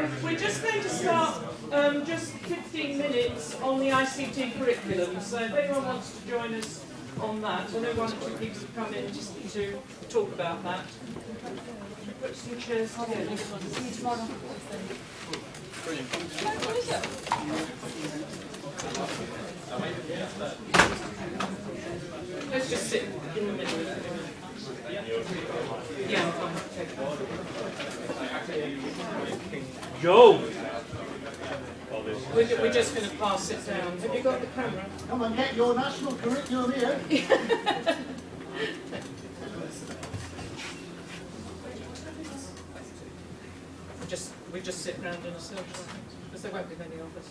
We're just going to start just 15 minutes on the ICT curriculum, so if anyone wants to join us on that, I know one or two people have come in just to talk about that. Put some chairs together. See you tomorrow. Let's just sit in the middle. Yeah, fine. Joe! We're just going to pass it down. Have you got the camera? Come and get your national curriculum here. We just sit round in a circle, because there won't be many of us.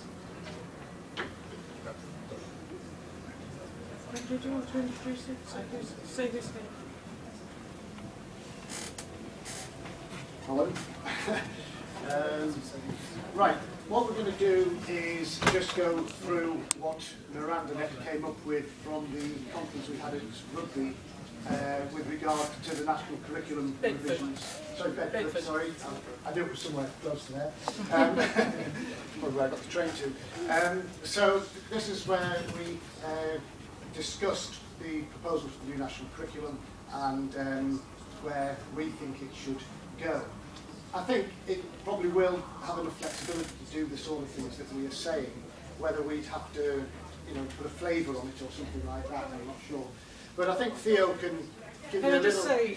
Did you want to introduce it? Say who's here. Hello. Right, what we're going to do is just go through what MirandaNet came up with from the conference we had at Rugby with regard to the national curriculum revisions. Sorry, Bedford, sorry. I knew it was somewhere close to there. Probably where I got the train to. So this is where we discussed the proposal for the new national curriculum and where we think it should go. I think it probably will have enough flexibility to do the sort of things that we are saying. Whether we'd have to, put a flavour on it or something like that, I'm not sure. But I think Theo can give you a little... Can I just say,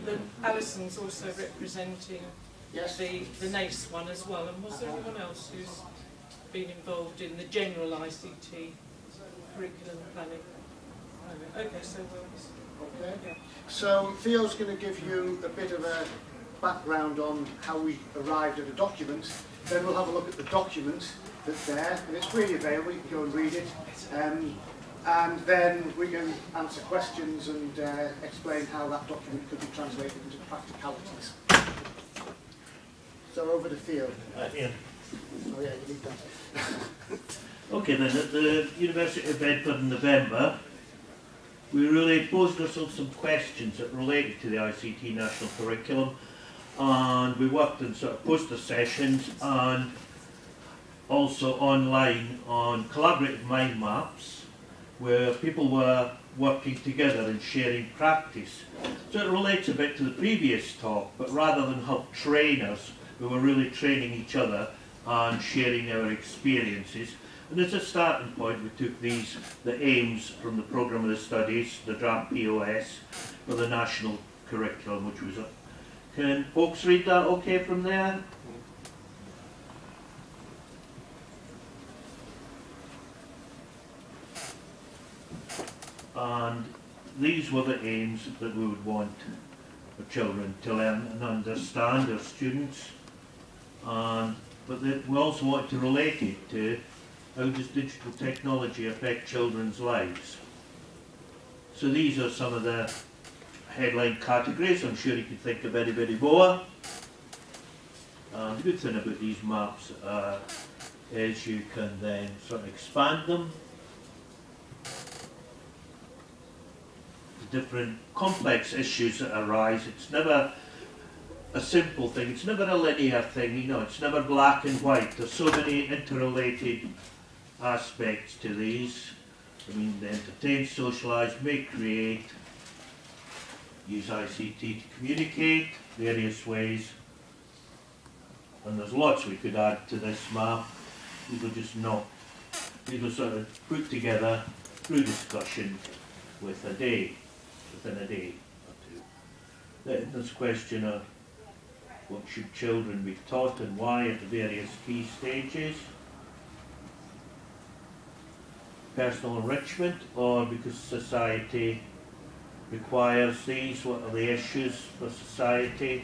that Allison's also representing the Naace one as well, and was there anyone else who's been involved in the general ICT curriculum planning? Okay, so we'll... Okay. Yeah. So Theo's going to give you a bit of a background on how we arrived at a document. Then we'll have a look at the document that's there, and it's freely available, you can go and read it. And then we can answer questions and explain how that document could be translated into practicalities. So over to Theo. Yeah. Oh yeah, you need that. Okay then, at the University of Bedford in November, we really posed ourselves some questions that related to the ICT national curriculum, and we worked in sort of poster sessions and also online on collaborative mind maps where people were working together and sharing practice. So it relates a bit to the previous talk, but rather than help train us, we were really training each other and sharing our experiences. And as a starting point, we took the aims from the programme of the studies, the draft POS, for the national curriculum, which was can folks read that okay from there? And these were the aims that we would want for children to learn and understand, our students. But we also want to relate it to how does digital technology affect children's lives. So these are some of the headline categories. I'm sure you can think of very, very more. And the good thing about these maps is you can then sort of expand them. Different complex issues that arise. It's never a simple thing. It's never a linear thing. It's never black and white. There's so many interrelated aspects to these. I mean, they entertain, socialise, make, create, use ICT to communicate, various ways. And there's lots we could add to this map. These will just not. These will sort of put together through discussion within a day or two. Then there's a question of what should children be taught and why at the various key stages. Personal enrichment, or because society requires these, what are the issues for society?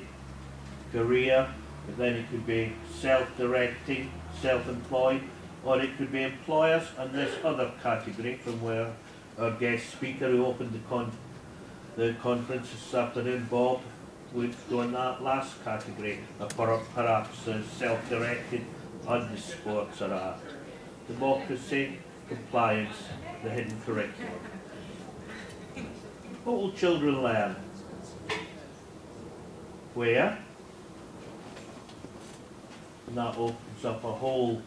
Career, but then it could be self-directing, self-employed, or it could be employers, and this other category from where our guest speaker who opened the conference this afternoon, Bob, would go in that last category, or perhaps self-directed and the sports or art. Democracy, compliance, the hidden curriculum. What will children learn? Where? And that opens up a whole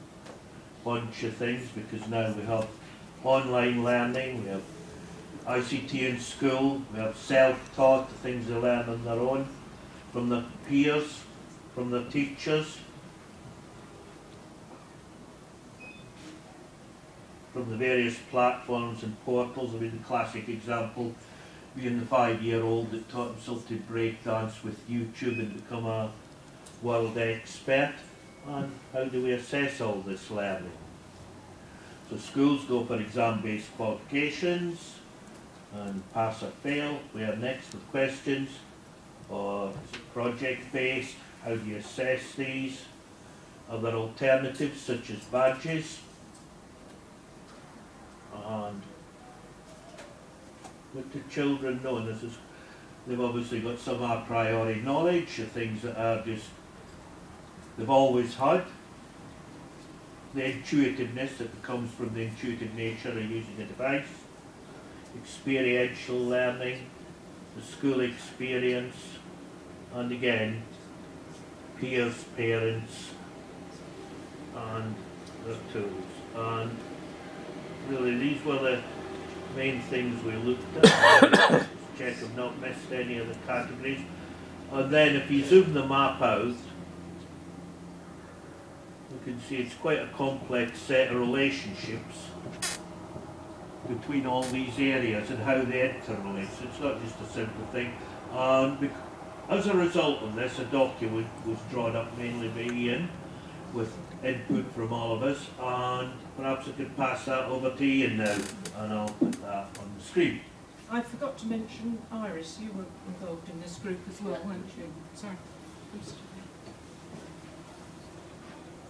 bunch of things, because now we have online learning, we have ICT in school, we have self-taught, the things they learn on their own, from their peers, from their teachers, from the various platforms and portals. I mean, the classic example being the 5-year-old that taught himself to break dance with YouTube and become a world expert. And how do we assess all this learning? So schools go for exam-based qualifications and pass or fail. We are next with questions, or is it project-based? How do you assess these? Are there alternatives such as badges? And what do children know? This is, they've obviously got some a priori knowledge of things that are just, they've always had. The intuitiveness that comes from the intuitive nature of using a device. Experiential learning, the school experience, and again, peers, parents, and their tools. And really, these were the main things we looked at. Check I've not missed any of the categories. And then if you zoom the map out, you can see it's quite a complex set of relationships between all these areas and how they interrelate. So it's not just a simple thing. And as a result of this, a document was drawn up mainly by Ian with input from all of us, and perhaps I could pass that over to Ian now, and I'll put that on the screen. I forgot to mention Iris, you were involved in this group as well, weren't you? Sorry.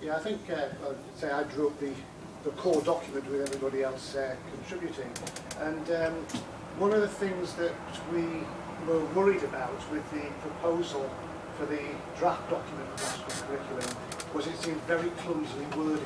Yeah, I think, I'd say I drew up the core document with everybody else contributing. And one of the things that we were worried about with the proposal for the draft document of national curriculum was it seemed very clumsily worded.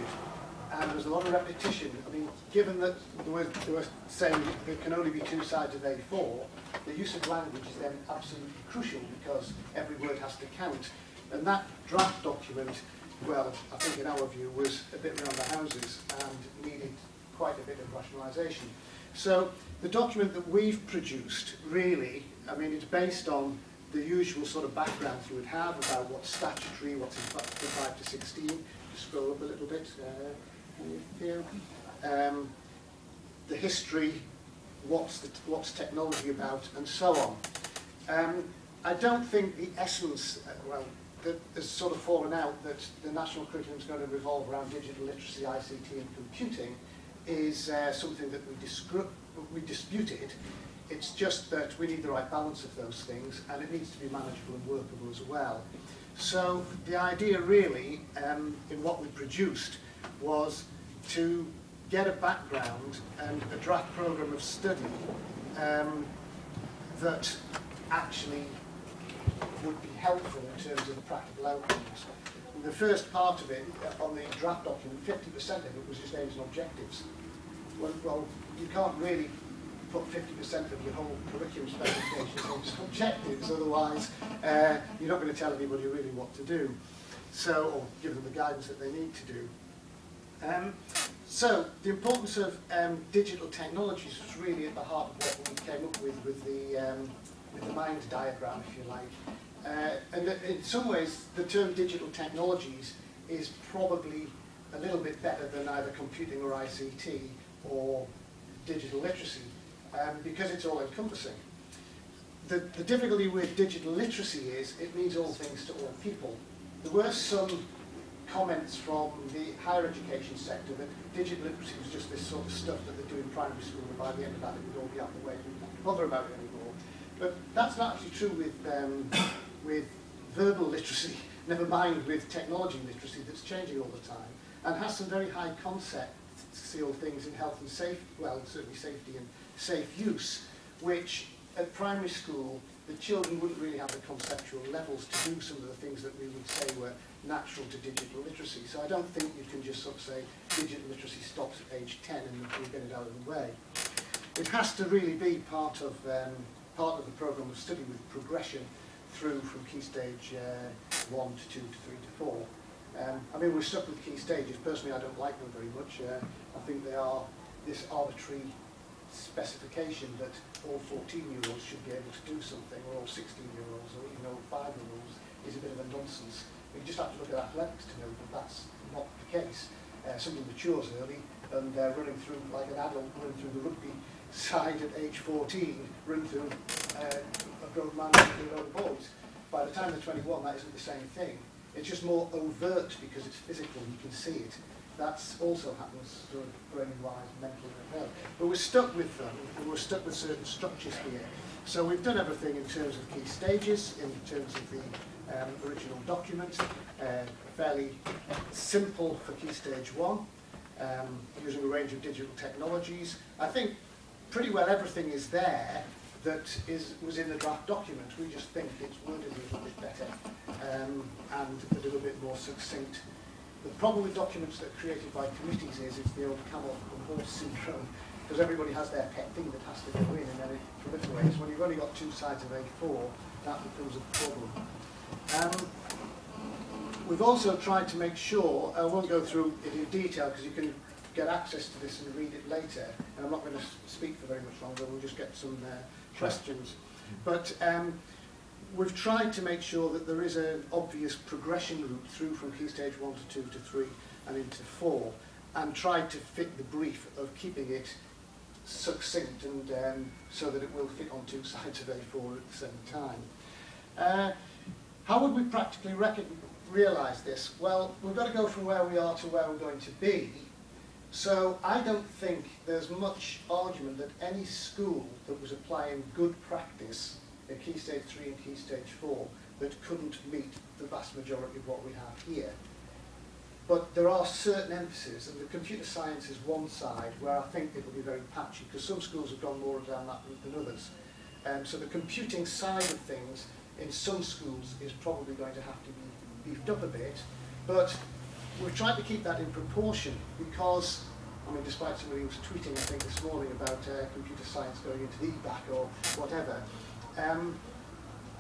And there's a lot of repetition. I mean, given that they were saying there can only be 2 sides of A4, the use of language is then absolutely crucial, because every word has to count. And that draft document, well, I think in our view, was a bit round the houses and needed quite a bit of rationalisation. So the document that we've produced, really, I mean, it's based on the usual sort of backgrounds you would have about what's statutory, what's in 5 to 16. Just scroll up a little bit, Theo. The history, what's technology about, and so on. I don't think the essence, well, that has sort of fallen out, that the national curriculum is going to revolve around digital literacy, ICT and computing, is something that we disputed. It's just that we need the right balance of those things, and it needs to be manageable and workable as well. So the idea really, in what we produced, was to get a background and a draft programme of study that actually would be helpful in terms of the practical outcomes. And the first part of it, on the draft document, 50% of it was just aims and objectives. Well, you can't really put 50% of your whole curriculum specifications on objectives, otherwise you're not going to tell anybody really what to do, so, or give them the guidance that they need to do. So the importance of digital technologies was really at the heart of what we came up with the mind diagram, if you like. And in some ways, the term digital technologies is probably a little bit better than either computing or ICT or digital literacy, because it's all-encompassing. The difficulty with digital literacy is it means all things to all people. There were some comments from the higher education sector that digital literacy was just this sort of stuff that they do in primary school, and by the end of that it would all be out of the way, we wouldn't have to bother about it anymore. But that's not actually true with verbal literacy, never mind with technology literacy that's changing all the time, and has some very high concept things in health and safety, well, certainly safety and safe use, which at primary school the children wouldn't really have the conceptual levels to do some of the things that we would say were natural to digital literacy. So I don't think you can just sort of say digital literacy stops at age 10 and we get it out of the way. It has to really be part of the programme of study with progression through from key stage 1 to 2 to 3 to 4. I mean, we're stuck with key stages. Personally, I don't like them very much. I think they are this arbitrary specification that all 14-year-olds should be able to do something, or all 16-year-olds, or even all 5-year-olds, is a bit of a nonsense. You just have to look at athletics to know that that's not the case. Somebody matures early, and they're running through, like an adult running through the rugby side at age 14, run through a grown man with a load of boys. By the time they're 21, that isn't the same thing. It's just more overt because it's physical, you can see it. That also happens sort of brain-wise, mentally, and health. But we're stuck with them, and we're stuck with certain structures here. So we've done everything in terms of key stages, in terms of the original document, fairly simple for Key Stage 1, using a range of digital technologies. I think pretty well everything is there that was in the draft document. We just think it's worded a little bit better and a little bit more succinct. The problem with documents that are created by committees is it's the old camel and horse syndrome, because everybody has their pet thing that has to go in and then it proliferates. When you've only got 2 sides of A4, that becomes a problem. We've also tried to make sure, I won't go through it in detail because you can get access to this and read it later, and I'm not going to speak for very much longer, we'll just get some questions. But we've tried to make sure that there is an obvious progression route through from Key Stage 1 to 2 to 3 and into 4, and tried to fit the brief of keeping it succinct and so that it will fit on 2 sides of A4 at the same time. How would we practically realise this? Well, we've got to go from where we are to where we're going to be. So I don't think there's much argument that any school that was applying good practice in Key Stage 3 and Key Stage 4 that couldn't meet the vast majority of what we have here. But there are certain emphases, and the computer science is one side where I think it will be very patchy, because some schools have gone more down that route than others. So the computing side of things in some schools is probably going to have to be beefed up a bit, but we've tried to keep that in proportion because, I mean, despite somebody who was tweeting, I think, this morning about computer science going into the EBAC or whatever,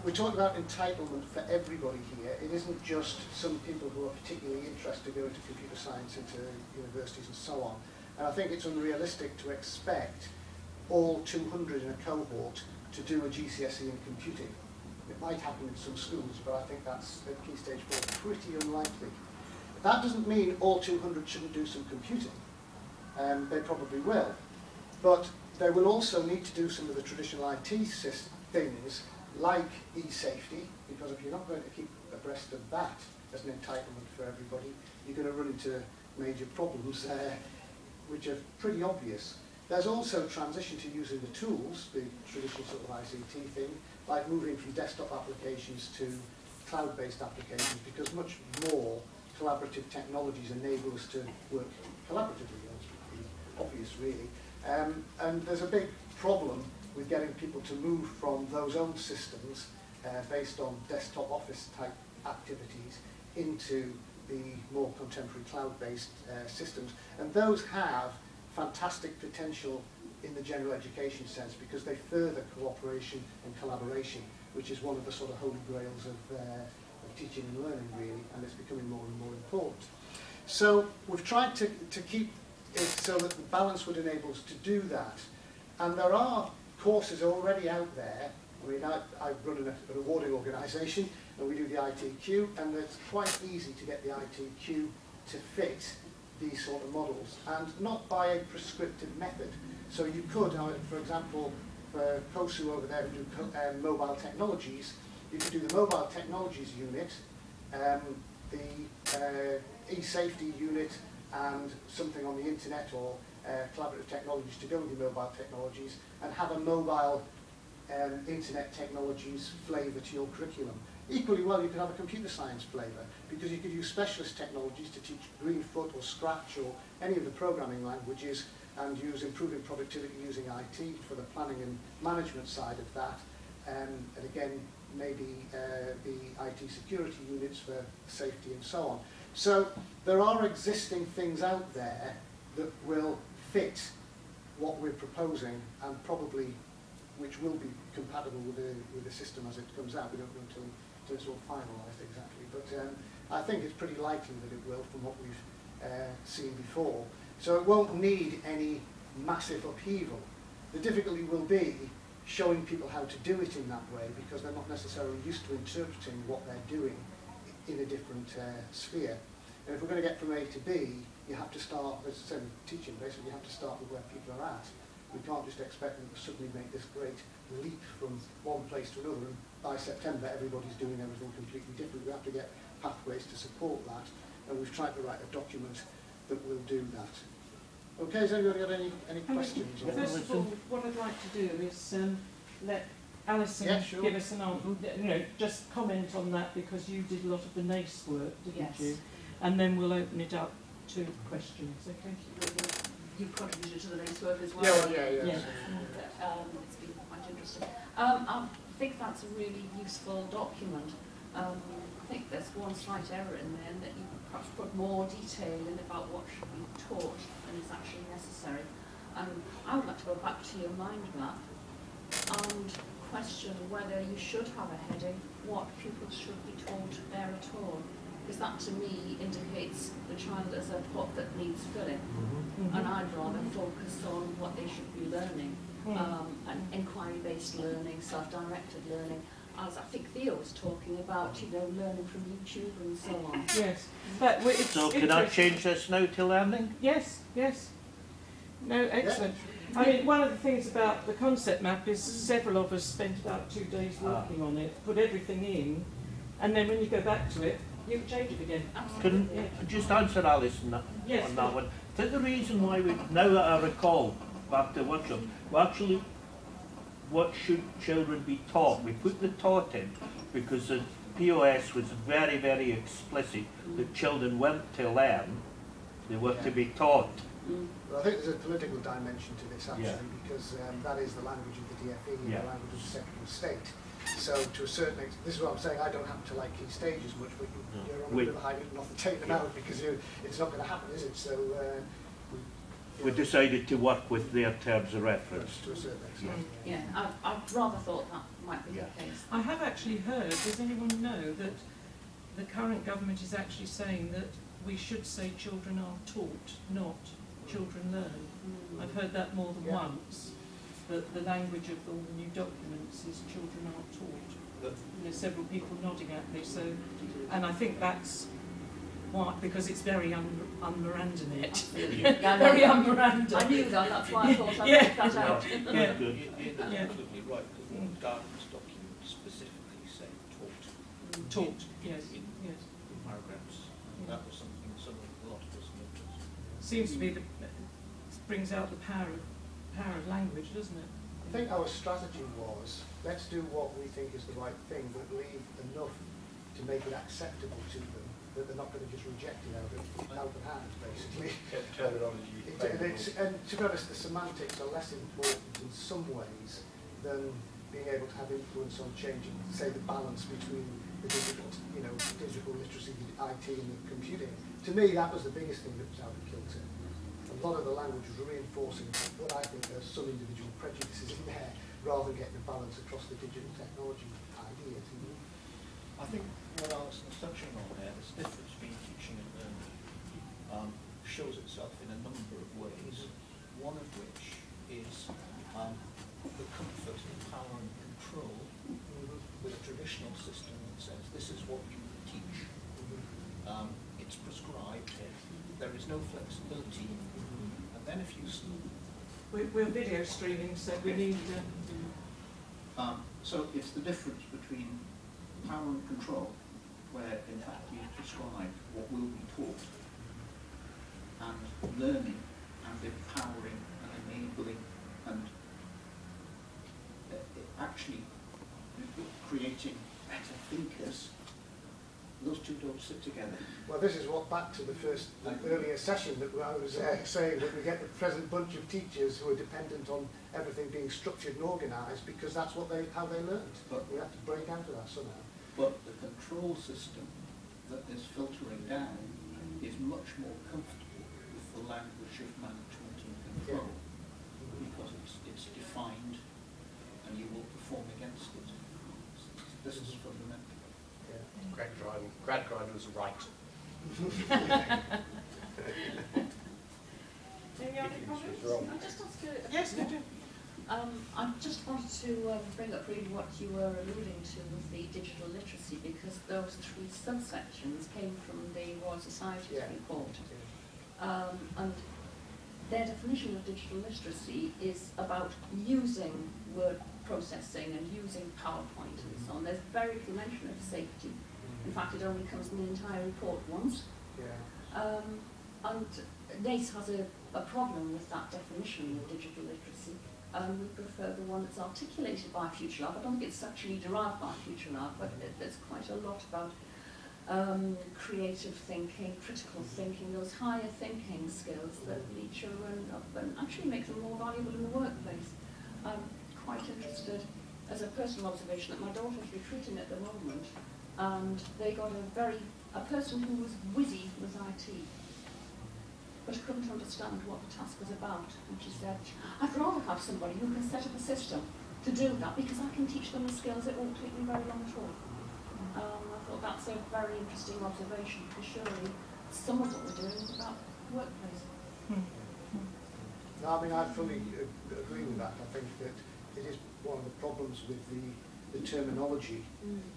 we talk about entitlement for everybody here. It isn't just some people who are particularly interested to go into computer science, into universities and so on. And I think it's unrealistic to expect all 200 in a cohort to do a GCSE in computing. It might happen in some schools, but I think that's at Key Stage 4 pretty unlikely. That doesn't mean all 200 shouldn't do some computing. They probably will. But they will also need to do some of the traditional IT things, like e-safety, because if you're not going to keep abreast of that as an entitlement for everybody, you're going to run into major problems, which are pretty obvious. There's also transition to using the tools, the traditional sort of ICT thing, like moving from desktop applications to cloud-based applications, because much more collaborative technologies enable us to work collaboratively. That's pretty obvious, really. And there's a big problem with getting people to move from those old systems based on desktop office type activities into the more contemporary cloud-based systems. And those have fantastic potential in the general education sense because they further cooperation and collaboration, which is one of the sort of holy grails of teaching and learning, really, and it's becoming more and more important. So we've tried to keep it so that the balance would enable us to do that. And there are courses already out there. I mean, I run an awarding organisation, and we do the ITQ, and it's quite easy to get the ITQ to fit these sort of models, and not by a prescriptive method. So you could, for example, for Keuchel over there who do mobile technologies, you could do the mobile technologies unit, the e-safety unit, and something on the internet or collaborative technologies to go with the mobile technologies, and have a mobile internet technologies flavour to your curriculum. Equally well, you could have a computer science flavour, because you could use specialist technologies to teach Greenfoot or Scratch or any of the programming languages, and use improving productivity using IT for the planning and management side of that, and again, maybe the IT security units for safety and so on. So there are existing things out there that will fit what we're proposing, and probably which will be compatible with the system as it comes out. We don't know until it's all finalised exactly, but I think it's pretty likely that it will from what we've seen before. So it won't need any massive upheaval. The difficulty will be showing people how to do it in that way, because they're not necessarily used to interpreting what they're doing in a different sphere. And if we're going to get from A to B, you have to start, as I said, teaching, basically you have to start with where people are at. We can't just expect them to suddenly make this great leap from one place to another, and by September everybody's doing everything completely different. We have to get pathways to support that, and we've tried to write a document that will do that. Okay, has anybody got any questions? First of all, what I'd like to do is let Allison give us an answer, just comment on that, because you did a lot of the Naace work, didn't you? And then we'll open it up to questions, okay? You've contributed to the Naace work as well. Yeah. It's been quite interesting. I think that's a really useful document. I think there's one slight error in there, that you perhaps put more detail in about what should be taught than is actually necessary. I would like to go back to your mind map and question whether you should have a heading, what pupils should be taught there at all. Because that to me indicates the child as a pot that needs filling. And I'd rather focus on what they should be learning, and inquiry-based learning, self-directed learning, as I think Theo was talking about, learning from YouTube and so on. Yes, but it's so can I change this now to learning? Yes. No, excellent. I mean, one of the things about the concept map is several of us spent about 2 days working on it, put everything in, and then when you go back to it, you can change it again. Can just answer Alison on that one. I think the reason why now that I recall back to the workshop, what should children be taught? We put the taught in because the POS was very, very explicit that children weren't to learn, they were to be taught. Well, I think there's a political dimension to this actually, because that is the language of the DFE and the language of the Secretary of State. So to a certain extent, this is what I'm saying, I don't happen to like key stages much, but you're on a bit of a high not to take them out, because it's not going to happen, is it? So we decided to work with their terms of reference. To a certain extent. I've rather thought that might be the case. I have actually heard, does anyone know that the current government is actually saying that we should say children are taught, not children learn. I've heard that more than once. The language of all the new documents is children are taught. There's several people nodding at me, so, and I think that's why, because it's very un-MirandaNet. Very un-Miranda. I knew that, that's why I thought I'd make that out. You're absolutely right, but the guidance document specifically said taught. Taught, yes. In paragraphs. That was something a lot of us noticed. Seems to be brings out the power of language, doesn't it? I think our strategy was, let's do what we think is the right thing, but leave enough to make it acceptable to them, that they're not going to just reject it out of hand, basically. And to be honest, the semantics are less important in some ways than being able to have influence on changing, say, the balance between the digital literacy, the IT and the computing. To me, that was the biggest thing that was out of kilter. A lot of the language was reinforcing what I think there's some individual prejudices in there, rather than getting a balance across the digital technology ideas. I think what Alison's touching on there, this difference between teaching and learning, shows itself in a number of ways. One of which is the comfort and power and control with a traditional system that says this is what you teach. It's prescribed. There is no flexibility. And then if you we're video streaming, so we need. So it's the difference between power and control, where in fact you prescribe what will be taught, and learning and empowering and enabling and actually creating better thinkers. Those two don't sit together. Well, this is what, back to the first earlier session that I was saying, that we get the present bunch of teachers who are dependent on everything being structured and organised, because that's what how they learned. But we have to break out of that somehow. But the control system that is filtering down is much more comfortable with the language of management and control, because it's defined and you will perform against it. This is fundamental. Grad was right. Any other comments? I'll just ask you. Yes, you do. I just wanted to bring up really what you were alluding to with the digital literacy, because those 3 subsections came from the Royal Society's report. And their definition of digital literacy is about using word processing and using PowerPoint and so on. There's very little mention of safety. In fact, it only comes in the entire report once. And Naace has a problem with that definition of digital literacy. We prefer the one that's articulated by FutureLab. I don't think it's actually derived by FutureLab, but there's quite a lot about creative thinking, critical thinking, those higher thinking skills that lead children up and actually make them more valuable in the workplace. I'm quite interested, as a personal observation, that my daughter's recruiting at the moment, and they got a person who was whizzy with IT, but couldn't understand what the task was about. And she said, I'd rather have somebody who can set up a system to do that, because I can teach them the skills. It won't take me very long at all. I thought that's a very interesting observation, because surely some of what we're doing is about the workplace. No, I mean, I fully agree with that. I think that it is one of the problems with the terminology,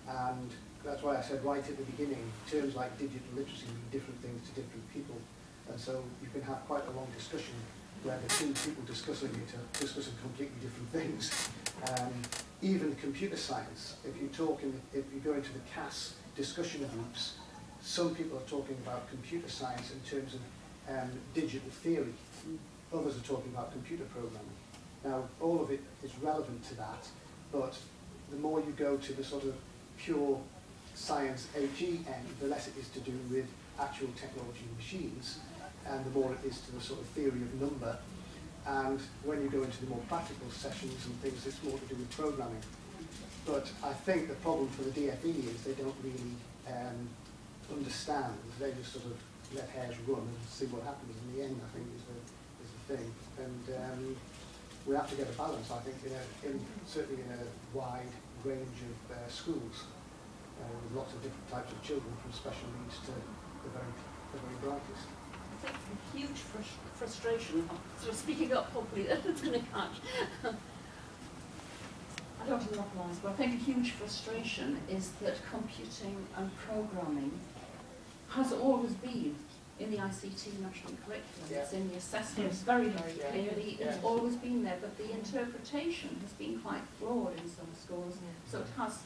and that's why I said right at the beginning, terms like digital literacy mean different things to different people. And so you can have quite a long discussion where the 2 people discussing it are discussing completely different things. Even computer science, if you go into the CAS discussion groups, some people are talking about computer science in terms of digital theory. Others are talking about computer programming. Now, all of it is relevant to that, but the more you go to the sort of pure science HE end, the less it is to do with actual technology and machines, and the more it is to the sort of theory of number. And when you go into the more practical sessions and things, it's more to do with programming. But I think the problem for the DFE is they don't really understand. They just sort of let hares run and see what happens in the end, I think, is the thing. And we have to get a balance, I think, certainly in a wide range of schools, with lots of different types of children, from special needs to the very brightest. I think a huge frustration, sort of speaking up properly, that's going to catch. I don't monopolise, but I think a huge frustration is that computing and programming has always been in the ICT national curriculum. It's in the assessments very, very clearly. It's always been there, but the interpretation has been quite flawed in some schools. So it has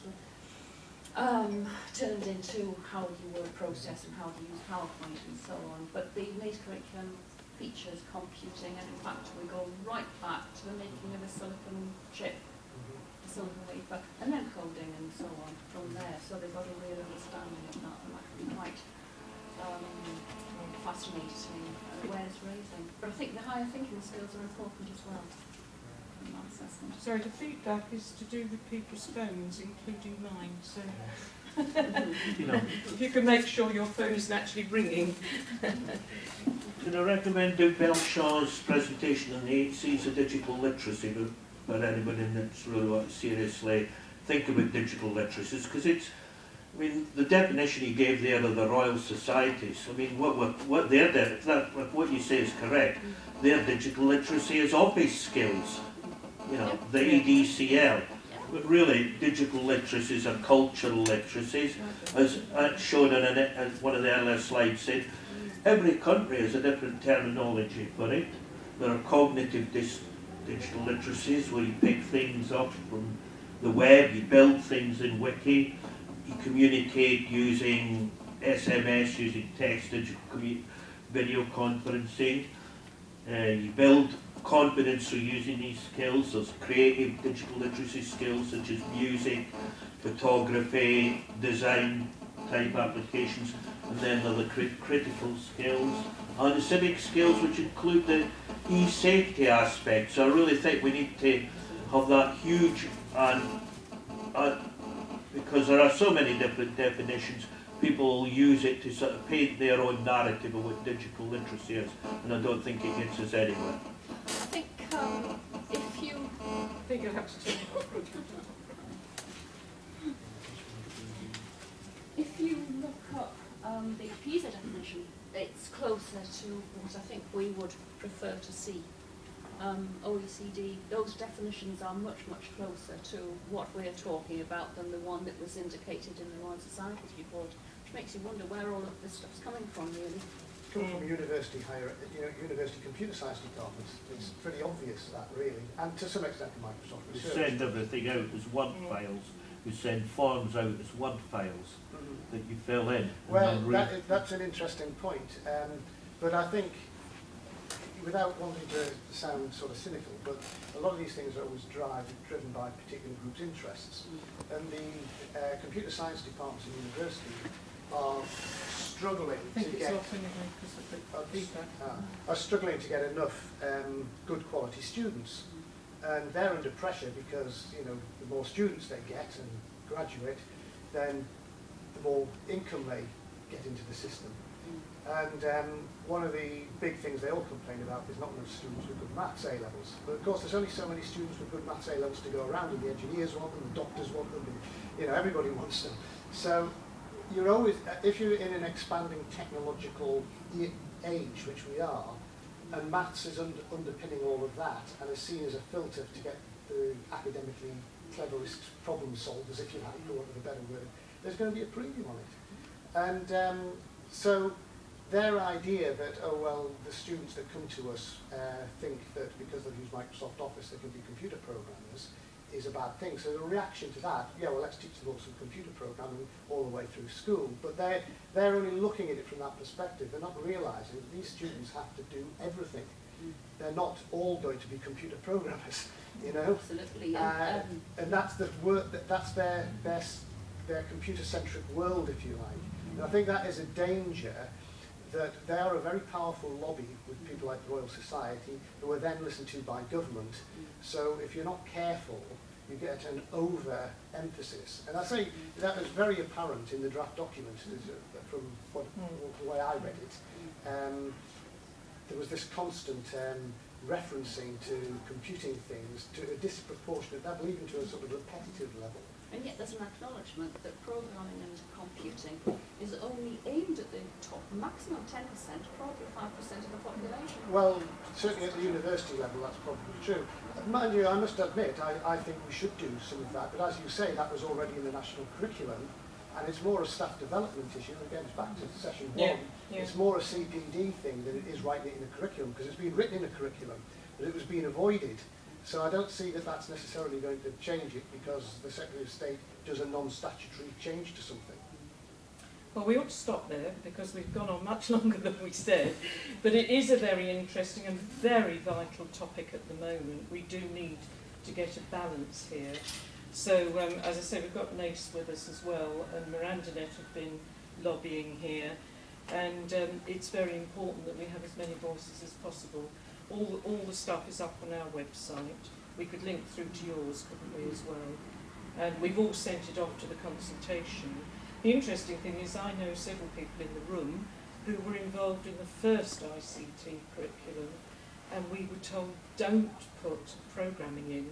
turned into how do you word process and how do you use PowerPoint and so on. But the Naace curriculum features computing, and in fact we go right back to the making of a silicon chip, a silicon wafer, and then coding and so on from there. So they've got a real understanding of that, and that can be quite fascinating awareness raising. But I think the higher thinking skills are important as well in that assessment. Sorry, the feedback is to do with people's phones, including mine, so if you can make sure your phone isn't actually ringing. Can I recommend Doug Belshaw's presentation on the 8 C's of digital literacy for anybody that's really want to seriously think about digital literacies, because it's, I mean, the definition he gave there of the Royal Societies, I mean, what they're, if what you say is correct, their digital literacy is office skills, you know, the EDCL. But really, digital literacies are cultural literacies, as shown in one of the earlier slides said. Every country has a different terminology for it. There are cognitive digital literacies where you pick things up from the web, you build things in Wiki, you communicate using SMS, using text, digital video conferencing, you build confidence through using these skills. There's creative digital literacy skills such as music, photography, design type applications, and then there are the critical skills and the civic skills, which include the e-safety aspect. So I really think we need to have that huge, and because there are so many different definitions, people will use it to sort of paint their own narrative of what digital literacy is, and I don't think it gets us anywhere. I think if you... I think you'll have to turn it off. the PISA definition, it's closer to what I think we would prefer to see. OECD, those definitions are much, much closer to what we're talking about than the one that was indicated in the Royal Society's report, which makes you wonder where all of this stuff's coming from, really. Coming from a university university computer science department, it's pretty obvious that, really, and to some extent from Microsoft We Research. send everything out as one files. We send forms out as one files that you fill in. Well, that's an interesting point, but I think, without wanting to sound sort of cynical, but a lot of these things are always driven by particular groups' interests, and the computer science departments in university are struggling to get enough good quality students, and they're under pressure because, you know, the more students they get and graduate, then the more income they get into the system. And one of the big things they all complain about is not enough students with good maths A-levels. But of course there's only so many students with good maths A-levels to go around, and the engineers want them, the doctors want them, and, you know, everybody wants them. So you're always, if you're in an expanding technological age, which we are, and maths is underpinning all of that, and is seen as a filter to get the academically cleverest problem solvers, if you like, for want of a better word, there's going to be a premium on it. And so their idea that, oh well, the students that come to us think that because they've used Microsoft Office they can be computer programmers is a bad thing. So the reaction to that, yeah, well, let's teach them all some computer programming all the way through school. But they're only looking at it from that perspective. They're not realising that these students have to do everything. They're not all going to be computer programmers, you know. Absolutely. And that's the that's their computer-centric world, if you like. And I think that is a danger, that they are a very powerful lobby with people like the Royal Society, who are then listened to by government. So if you're not careful, you get an over-emphasis. And I say that was very apparent in the draft document from the way I read it. There was this constant referencing to computing things to a disproportionate level, even to a sort of repetitive level. And yet there's an acknowledgement that programming and computing is only aimed at the top, maximum 10%, probably 5% of the population. Well, certainly at the university level that's probably true. Mind you, I must admit, I think we should do some of that, but as you say, that was already in the national curriculum, and it's more a staff development issue. Again, it's back to session one. It's more a CPD thing than it is writing it in a curriculum, because it's been written in a curriculum, but it was being avoided. So I don't see that that's necessarily going to change it because the Secretary of State does a non-statutory change to something. Well, we ought to stop there because we've gone on much longer than we said, but it is a very interesting and very vital topic at the moment. We do need to get a balance here. So, as I say, we've got Naace with us as well, and MirandaNet have been lobbying here, and it's very important that we have as many voices as possible. All the stuff is up on our website. We could link through to yours, couldn't we, as well? And we've all sent it off to the consultation. The interesting thing is I know several people in the room who were involved in the first ICT curriculum, and we were told, don't put programming in.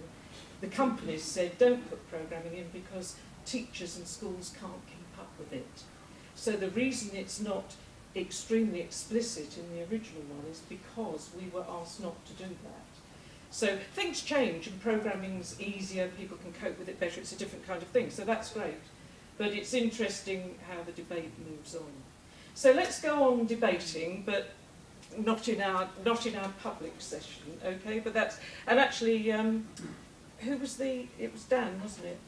The companies said, don't put programming in because teachers and schools can't keep up with it. So the reason it's not extremely explicit in the original one is because we were asked not to do that. So things change and programming's easier, people can cope with it better, it's a different kind of thing, so that's great. But it's interesting how the debate moves on. So let's go on debating, but not in our public session, okay? But that's, and actually, who was it was Dan, wasn't it?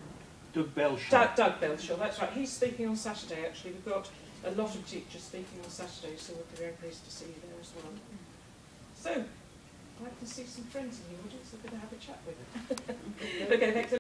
Doug Belshaw. Doug Belshaw, that's right. He's speaking on Saturday, actually. We've got a lot of teachers speaking on Saturday, so we'll be very pleased to see you there as well. So, I can see some friends in the audience, I'm going to have a chat with them. Okay, thanks.